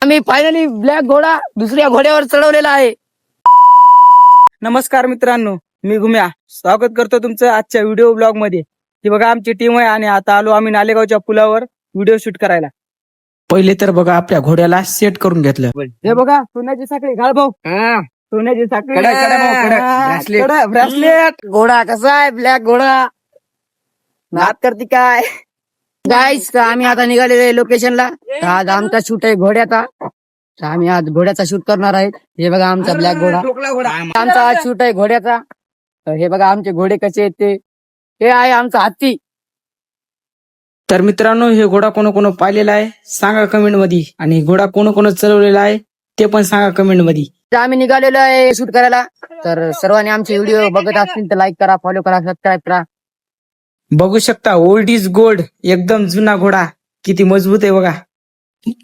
आम्ही finally black घोडा दुसऱ्या घोड्यावर चढवलेला आहे. नमस्कार मित्रांनो, मी घुम्या स्वागत करतो तुमचं आजच्या व्हिडिओ ब्लॉग मध्ये. ही बघा आमची टीम आहे आणि आता आलो आम्ही नालेगावच्या पुलावर व्हिडिओ शूट करायला. पहिले तर बघा आपल्या घोड्याला सेट करून घेतलं. हे बघा सोन्याची साखळी घाल भाऊ. सोन्याची साखळी ब्रेसलेट. घोडा कसा आहे ब्लॅक घोडा? नाद करते काय गाईस? आम्ही आता निघालेलो आहे लोकेशनला. आज आमचा शूट आहे घोड्याचा. तर आम्ही आज घोड्याचा शूट करणार आहे. हे बघा आमचा ब्लॅक घोडा. आमचा आज शूट आहे घोड्याचा. तर हे बघा आमचे घोडे कसे आहेत ते. हे आहे आमचा हत्ती. तर मित्रांनो, हे घोडा कोण पाहिलेला आहे सांगा कमेंट मध्ये, आणि घोडा कोण चालवलेला आहे ते पण सांगा कमेंट मध्ये. तर आम्ही निघालेलो आहे शूट करायला. तर सर्वांनी आमचे व्हिडिओ बघत असतील तर लाईक करा, फॉलो करा, सबस्क्राईब करा. बघू शकता ओल्ड इज गोल्ड, एकदम जुना घोडा किती मजबूत आहे बघा.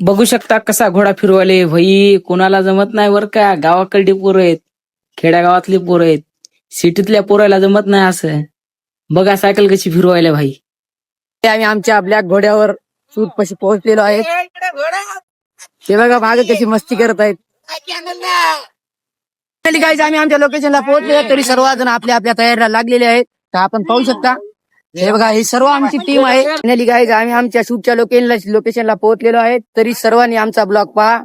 बघू शकता कसा घोडा फिरवाले भाई. कोणाला जमत नाही बर का. गावाकडली पोरं आहेत, खेड्यागावातली पोरं आहेत, सिटीतल्या पोराला जमत नाही असं. बघा सायकल कशी फिरवायला भाई. ते आम्ही आमच्या ब्लॅक घोड्यावर शूट पाशी पोहोचलेलो आहे. ते बघा मागे कशी मस्ती करत आहेत. गाईज आम्ही आमच्या लोकेशनला पोहोचले तरी सर्वजण आपल्या आपल्या तयारीला लागलेले आहेत. तर आपण पाहू शकता हे बघा ही सर्व आमची टीम आहे. फायनली गाईज आम्ही आमच्या शूटच्या लोकेशनला पोहोचलेलो आहे. तरी सर्वांनी आमचा ब्लॉग पहा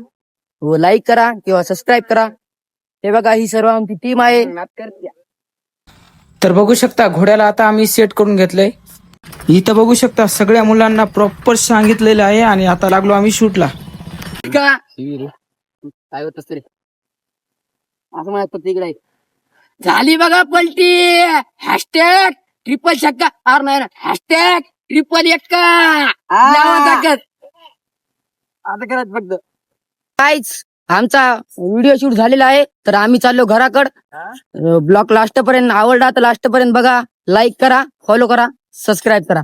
व लाईक करा किंवा सबस्क्राईब करा. हे बघा ही सर्व आमची टीम आहे. तर बघू शकता घोड्याला आता आम्ही सेट करून घेतलंय. इथं बघू शकता सगळ्या मुलांना प्रॉपर सांगितलेलं आहे आणि आता लागलो आम्ही शूटला. काय होत असते असं म्हणत तिकडे झाली बघा पलटी. हॅशटॅग ट्रिपल शक्का आर नाही हॅशटॅग ट्रिपल एक्का आता करत फक्त काहीच. आमचा व्हिडिओ शूट झालेला आहे. तर आम्ही चाललो घराकडे. ब्लॉग लास्ट पर्यंत आवडला तर लास्ट पर्यंत बघा, लाईक करा, फॉलो करा, सबस्क्राईब करा.